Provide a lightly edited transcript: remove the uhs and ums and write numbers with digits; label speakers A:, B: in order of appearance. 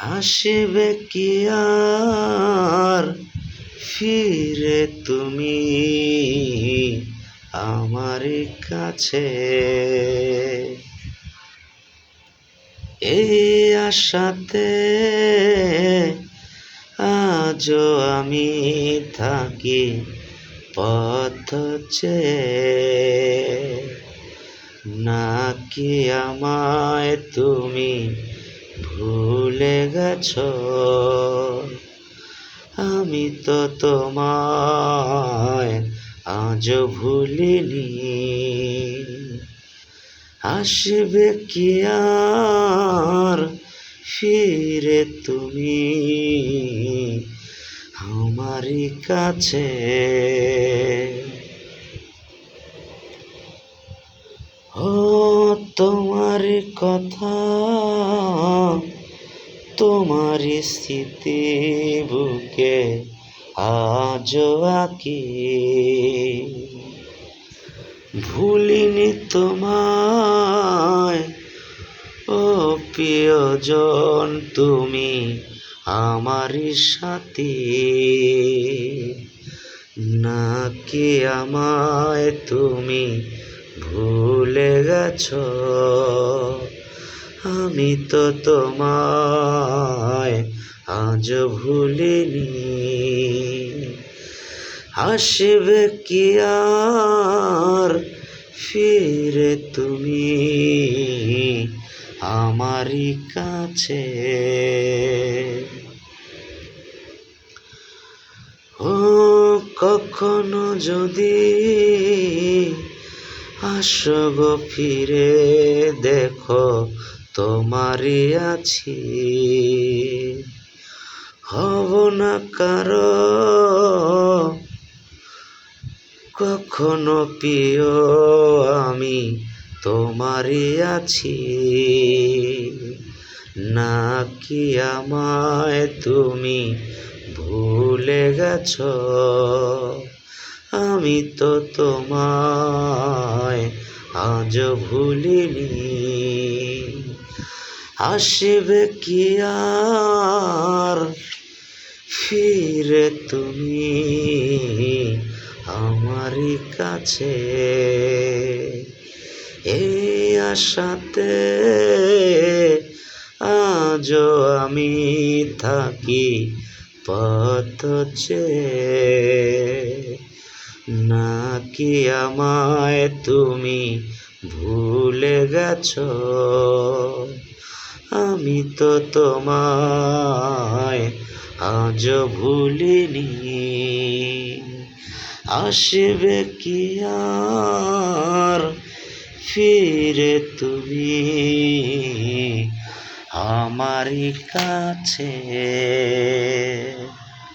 A: আসবে কি আর ফিরে তুমি আমার কাছে? এই আশাতে আজও আমি থাকি পথ চেয়ে। নাকি আমায় তুমি ভুলে গেছো? আমি তো তোমায় আজও ভুলিনি। আসবে কি আর ফিরে তুমি আমারই কাছে? ও তোমার কথা, তোমারই স্মৃতি বুকে আজও আঁকি। ভুলিনি তোমায় ও প্রিয়জন, তুমি আমারই সাথী। নাকি আমায় তুমি ভুলে গেছো? আমি তো তোমায় আজও ভুলিনি। আসবে কি আর ফিরে তুমি আমারই কাছে? ও কখনো যদি আসো গো ফিরে, দেখো তোমারই আছি। হব না কারো কখনো প্রিয়, আমি তোমারই আছি। নাকি আমায় তুমি ভুলে গেছো? আমি তো তোমায় আজও ভুলিনি। আসবে কি আর ফিরে তুমি আমারই কাছে? এই আশাতে আজও আমি থাকি পথ চেয়ে। নাকি আমায় তুমি ভুলে গেছো? আমি তো তোমায় আজও ভুলিনি। আসবে কি আর ফিরে তুমি আমারই কাছে?